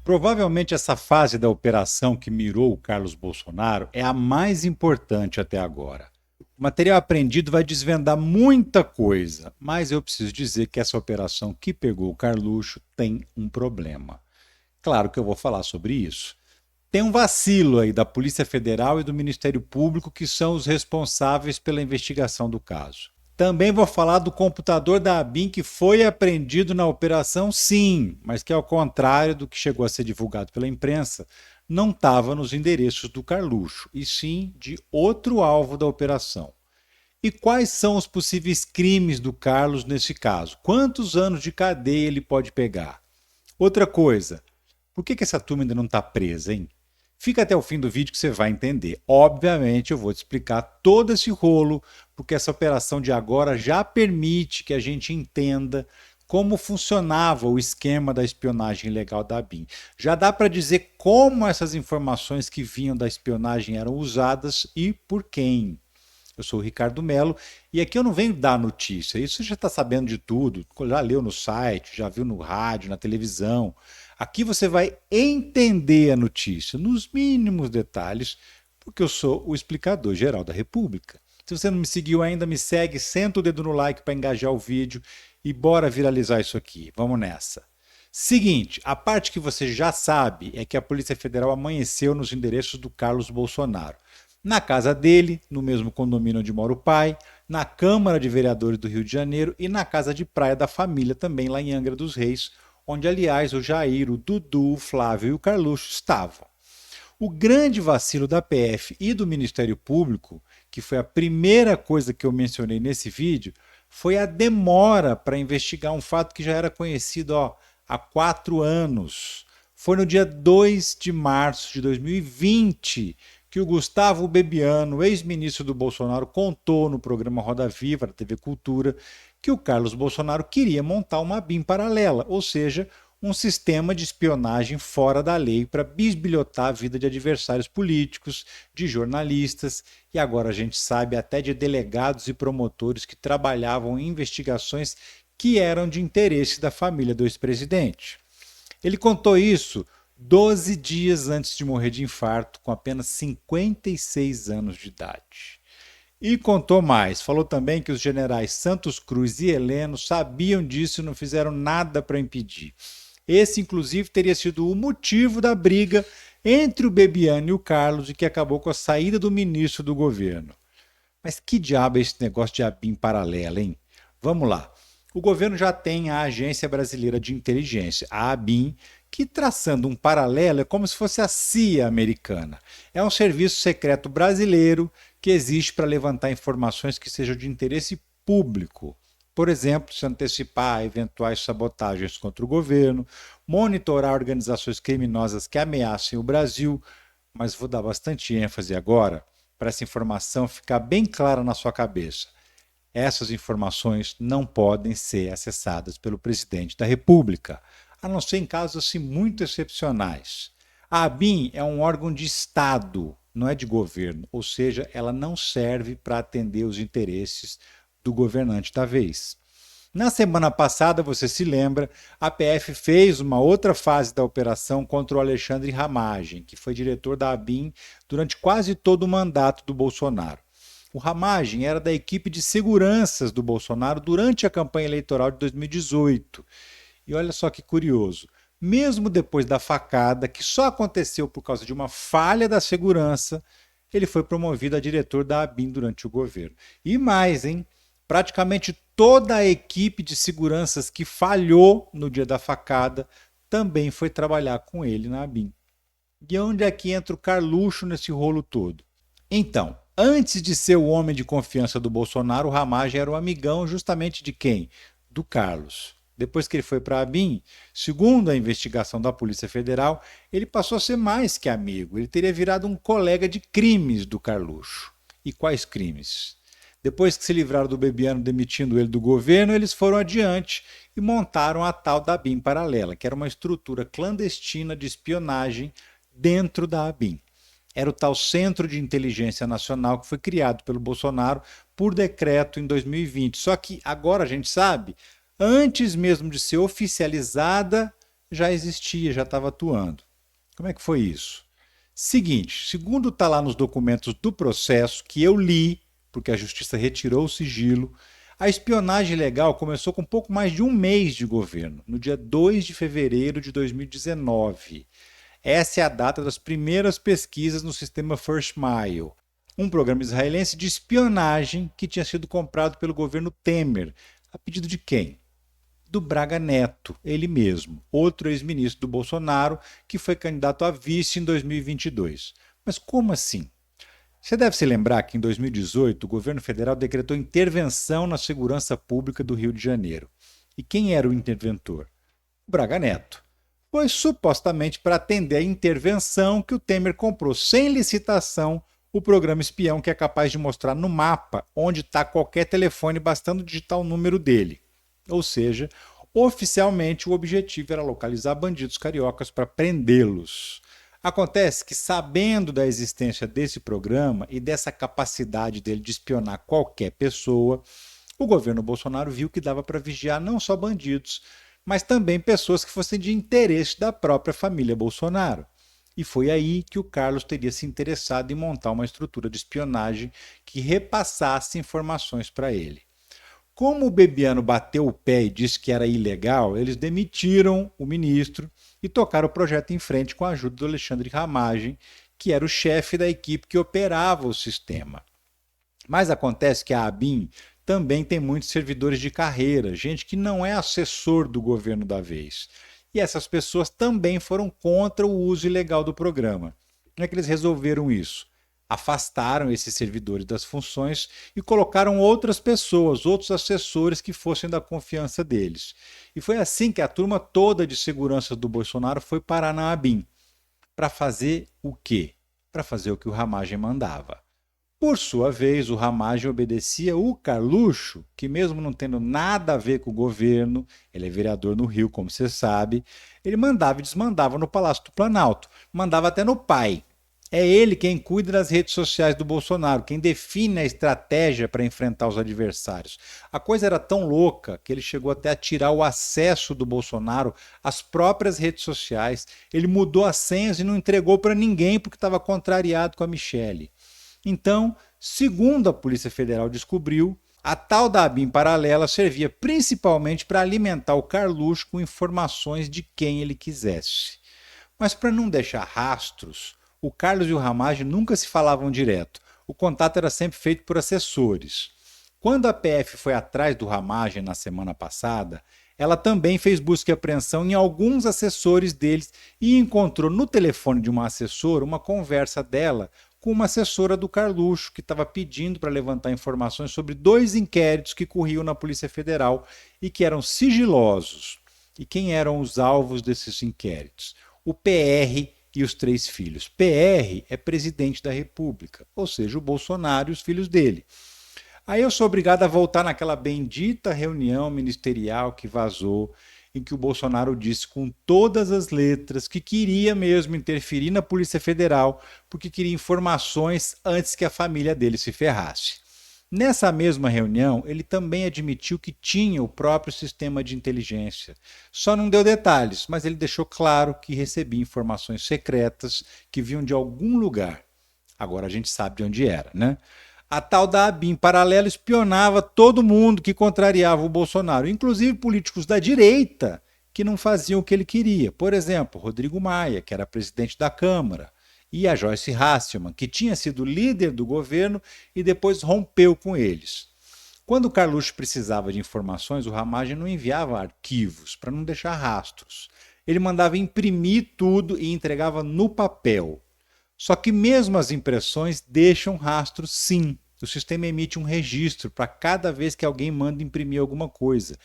Provavelmente essa fase da operação que mirou o Carlos Bolsonaro é a mais importante até agora. O material apreendido vai desvendar muita coisa, mas eu preciso dizer que essa operação que pegou o Carluxo tem um problema. Claro que eu vou falar sobre isso. Tem um vacilo aí da Polícia Federal e do Ministério Público, que são os responsáveis pela investigação do caso. Também vou falar do computador da ABIN que foi apreendido na operação, sim, mas que, ao contrário do que chegou a ser divulgado pela imprensa, não estava nos endereços do Carluxo, e sim de outro alvo da operação. E quais são os possíveis crimes do Carlos nesse caso? Quantos anos de cadeia ele pode pegar? Outra coisa, por que essa turma ainda não está presa, hein? Fica até o fim do vídeo que você vai entender. Obviamente eu vou te explicar todo esse rolo, porque essa operação de agora já permite que a gente entenda como funcionava o esquema da espionagem ilegal da ABIN. Já dá para dizer como essas informações que vinham da espionagem eram usadas e por quem. Eu sou o Ricardo Mello e aqui eu não venho dar notícia, isso você já está sabendo de tudo, já leu no site, já viu no rádio, na televisão. Aqui você vai entender a notícia nos mínimos detalhes, porque eu sou o explicador geral da República. Se você não me seguiu ainda, me segue, senta o dedo no like para engajar o vídeo e bora viralizar isso aqui. Vamos nessa. Seguinte, a parte que você já sabe é que a Polícia Federal amanheceu nos endereços do Carlos Bolsonaro. Na casa dele, no mesmo condomínio onde mora o pai, na Câmara de Vereadores do Rio de Janeiro e na casa de praia da família também lá em Angra dos Reis, onde aliás o Jair, o Dudu, o Flávio e o Carluxo estavam. O grande vacilo da PF e do Ministério Público, que foi a primeira coisa que eu mencionei nesse vídeo, foi a demora para investigar um fato que já era conhecido há 4 anos. Foi no dia 2 de março de 2020 que o Gustavo Bebiano, ex-ministro do Bolsonaro, contou no programa Roda Viva, da TV Cultura, que o Carlos Bolsonaro queria montar uma ABIN paralela, ou seja, um sistema de espionagem fora da lei para bisbilhotar a vida de adversários políticos, de jornalistas e agora a gente sabe até de delegados e promotores que trabalhavam em investigações que eram de interesse da família do ex-presidente. Ele contou isso 12 dias antes de morrer de infarto, com apenas 56 anos de idade. E contou mais, falou também que os generais Santos Cruz e Heleno sabiam disso e não fizeram nada para impedir. Esse, inclusive, teria sido o motivo da briga entre o Bebiano e o Carlos e que acabou com a saída do ministro do governo. Mas que diabo é esse negócio de ABIN paralela, hein? Vamos lá. O governo já tem a Agência Brasileira de Inteligência, a ABIN, que, traçando um paralelo, é como se fosse a CIA americana. É um serviço secreto brasileiro que existe para levantar informações que sejam de interesse público. Por exemplo, se antecipar a eventuais sabotagens contra o governo, monitorar organizações criminosas que ameacem o Brasil, mas vou dar bastante ênfase agora para essa informação ficar bem clara na sua cabeça. Essas informações não podem ser acessadas pelo presidente da República, a não ser em casos assim, muito excepcionais. A ABIN é um órgão de Estado, não é de governo, ou seja, ela não serve para atender os interesses do governante da vez. Na semana passada, você se lembra, a PF fez uma outra fase da operação contra o Alexandre Ramagem, que foi diretor da ABIN durante quase todo o mandato do Bolsonaro. O Ramagem era da equipe de seguranças do Bolsonaro durante a campanha eleitoral de 2018. E olha só que curioso, mesmo depois da facada, que só aconteceu por causa de uma falha da segurança, ele foi promovido a diretor da ABIN durante o governo. E mais, hein? Praticamente toda a equipe de seguranças que falhou no dia da facada também foi trabalhar com ele na ABIN. E onde é que entra o Carluxo nesse rolo todo? Então, antes de ser o homem de confiança do Bolsonaro, o Ramagem era o amigão justamente de quem? Do Carlos. Depois que ele foi para a ABIN, segundo a investigação da Polícia Federal, ele passou a ser mais que amigo. Ele teria virado um colega de crimes do Carluxo. E quais crimes? Depois que se livraram do Bebiano demitindo ele do governo, eles foram adiante e montaram a tal da ABIN paralela, que era uma estrutura clandestina de espionagem dentro da ABIN. Era o tal Centro de Inteligência Nacional que foi criado pelo Bolsonaro por decreto em 2020. Só que agora a gente sabe, antes mesmo de ser oficializada já existia, já estava atuando. Como é que foi isso? Seguinte, segundo está lá nos documentos do processo que eu li, porque a justiça retirou o sigilo, a espionagem ilegal começou com pouco mais de um mês de governo, no dia 2 de fevereiro de 2019. Essa é a data das primeiras pesquisas no sistema First Mile, um programa israelense de espionagem que tinha sido comprado pelo governo Temer. A pedido de quem? Do Braga Neto, ele mesmo, outro ex-ministro do Bolsonaro, que foi candidato a vice em 2022. Mas como assim? Você deve se lembrar que em 2018 o governo federal decretou intervenção na segurança pública do Rio de Janeiro. E quem era o interventor? O Braga Neto. Foi supostamente para atender a intervenção que o Temer comprou sem licitação o programa espião que é capaz de mostrar no mapa onde está qualquer telefone bastando digitar o número dele. Ou seja, oficialmente o objetivo era localizar bandidos cariocas para prendê-los. Acontece que, sabendo da existência desse programa e dessa capacidade dele de espionar qualquer pessoa, o governo Bolsonaro viu que dava para vigiar não só bandidos, mas também pessoas que fossem de interesse da própria família Bolsonaro. E foi aí que o Carlos teria se interessado em montar uma estrutura de espionagem que repassasse informações para ele. Como o Bebiano bateu o pé e disse que era ilegal, eles demitiram o ministro e tocaram o projeto em frente com a ajuda do Alexandre Ramagem, que era o chefe da equipe que operava o sistema. Mas acontece que a ABIN também tem muitos servidores de carreira, gente que não é assessor do governo da vez. E essas pessoas também foram contra o uso ilegal do programa. Como é que eles resolveram isso? Afastaram esses servidores das funções e colocaram outras pessoas, outros assessores que fossem da confiança deles. E foi assim que a turma toda de segurança do Bolsonaro foi parar na ABIN. Para fazer o quê? Para fazer o que o Ramagem mandava. Por sua vez, o Ramagem obedecia o Carluxo, que mesmo não tendo nada a ver com o governo, ele é vereador no Rio, como você sabe, ele mandava e desmandava no Palácio do Planalto, mandava até no pai. É ele quem cuida das redes sociais do Bolsonaro, quem define a estratégia para enfrentar os adversários. A coisa era tão louca que ele chegou até a tirar o acesso do Bolsonaro às próprias redes sociais. Ele mudou as senhas e não entregou para ninguém porque estava contrariado com a Michelle. Então, segundo a Polícia Federal descobriu, a tal da ABIN paralela servia principalmente para alimentar o Carluxo com informações de quem ele quisesse. Mas para não deixar rastros, o Carlos e o Ramagem nunca se falavam direto. O contato era sempre feito por assessores. Quando a PF foi atrás do Ramagem na semana passada, ela também fez busca e apreensão em alguns assessores deles e encontrou no telefone de uma assessora uma conversa dela com uma assessora do Carluxo, que estava pedindo para levantar informações sobre 2 inquéritos que corriam na Polícia Federal e que eram sigilosos. E quem eram os alvos desses inquéritos? O PR e os 3 filhos. PR é presidente da República, ou seja, o Bolsonaro e os filhos dele. Aí eu sou obrigado a voltar naquela bendita reunião ministerial que vazou, em que o Bolsonaro disse com todas as letras que queria mesmo interferir na Polícia Federal porque queria informações antes que a família dele se ferrasse. Nessa mesma reunião, ele também admitiu que tinha o próprio sistema de inteligência. Só não deu detalhes, mas ele deixou claro que recebia informações secretas que vinham de algum lugar. Agora a gente sabe de onde era, né? A tal da ABIN paralela espionava todo mundo que contrariava o Bolsonaro, inclusive políticos da direita que não faziam o que ele queria. Por exemplo, Rodrigo Maia, que era presidente da Câmara, e a Joyce Hasselmann, que tinha sido líder do governo e depois rompeu com eles. Quando o Carluxo precisava de informações, o Ramagem não enviava arquivos para não deixar rastros. Ele mandava imprimir tudo e entregava no papel. Só que mesmo as impressões deixam rastros, sim. O sistema emite um registro para cada vez que alguém manda imprimir alguma coisa.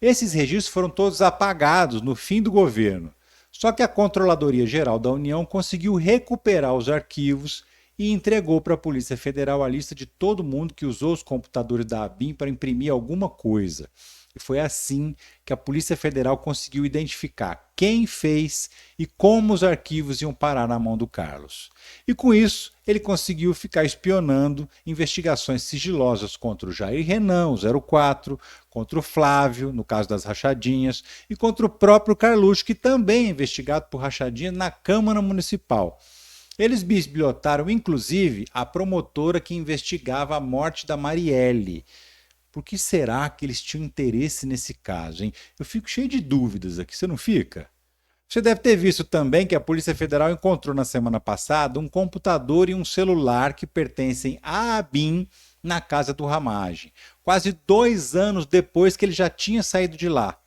Esses registros foram todos apagados no fim do governo. Só que a Controladoria Geral da União conseguiu recuperar os arquivos e entregou para a Polícia Federal a lista de todo mundo que usou os computadores da ABIN para imprimir alguma coisa. E foi assim que a Polícia Federal conseguiu identificar quem fez e como os arquivos iam parar na mão do Carlos. E com isso, ele conseguiu ficar espionando investigações sigilosas contra o Jair Renan, o 04, contra o Flávio, no caso das rachadinhas, e contra o próprio Carluxo, que também é investigado por rachadinha na Câmara Municipal. Eles bisbilhotaram, inclusive, a promotora que investigava a morte da Marielle. Por que será que eles tinham interesse nesse caso, hein? Eu fico cheio de dúvidas aqui, você não fica? Você deve ter visto também que a Polícia Federal encontrou na semana passada um computador e um celular que pertencem à ABIN na casa do Ramagem, quase 2 anos depois que ele já tinha saído de lá.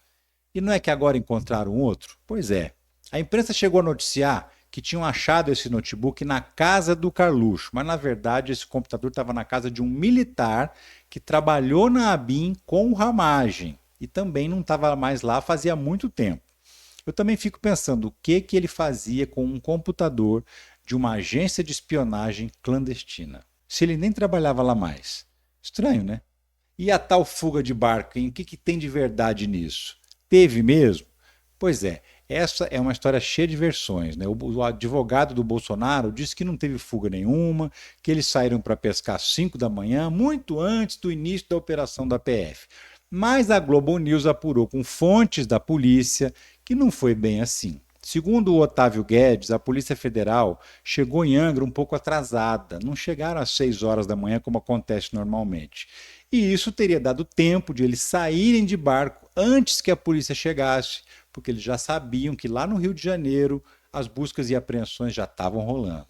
E não é que agora encontraram outro? Pois é. A imprensa chegou a noticiar que tinham achado esse notebook na casa do Carluxo, mas na verdade esse computador estava na casa de um militar que trabalhou na ABIN com o Ramagem e também não estava mais lá fazia muito tempo. Eu também fico pensando o que ele fazia com um computador de uma agência de espionagem clandestina, se ele nem trabalhava lá mais. Estranho, né? E a tal fuga de barco, hein? O que tem de verdade nisso? Teve mesmo? Pois é, essa é uma história cheia de versões, né? O advogado do Bolsonaro disse que não teve fuga nenhuma, que eles saíram para pescar às 5 da manhã, muito antes do início da operação da PF. Mas a Globo News apurou com fontes da polícia que não foi bem assim. Segundo o Otávio Guedes, a Polícia Federal chegou em Angra um pouco atrasada, não chegaram às 6 horas da manhã como acontece normalmente. E isso teria dado tempo de eles saírem de barco antes que a polícia chegasse, porque eles já sabiam que lá no Rio de Janeiro as buscas e apreensões já estavam rolando.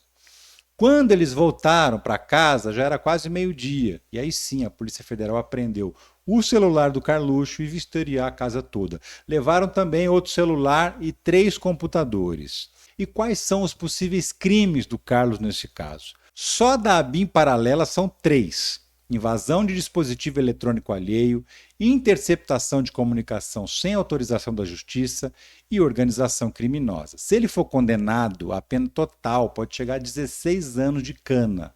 Quando eles voltaram para casa, já era quase meio-dia. E aí sim, a Polícia Federal apreendeu o celular do Carluxo e vistoriou a casa toda. Levaram também outro celular e 3 computadores. E quais são os possíveis crimes do Carlos nesse caso? Só da ABIN paralela são 3. Invasão de dispositivo eletrônico alheio, interceptação de comunicação sem autorização da justiça e organização criminosa. Se ele for condenado, a pena total pode chegar a 16 anos de cana.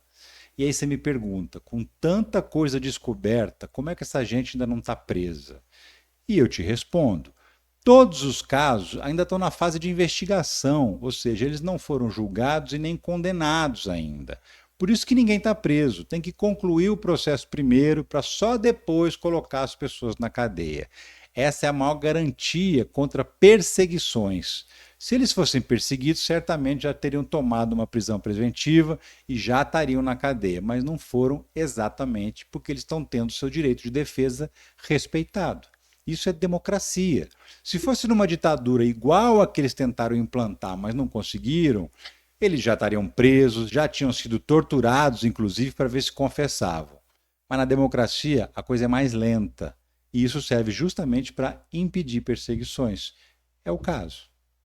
E aí você me pergunta, com tanta coisa descoberta, como é que essa gente ainda não está presa? E eu te respondo, todos os casos ainda estão na fase de investigação, ou seja, eles não foram julgados e nem condenados ainda. Por isso que ninguém está preso, tem que concluir o processo primeiro para só depois colocar as pessoas na cadeia. Essa é a maior garantia contra perseguições. Se eles fossem perseguidos, certamente já teriam tomado uma prisão preventiva e já estariam na cadeia, mas não foram exatamente porque eles estão tendo seu direito de defesa respeitado. Isso é democracia. Se fosse numa ditadura igual a que eles tentaram implantar, mas não conseguiram, eles já estariam presos, já tinham sido torturados, inclusive, para ver se confessavam. Mas na democracia a coisa é mais lenta. E isso serve justamente para impedir perseguições. É o caso.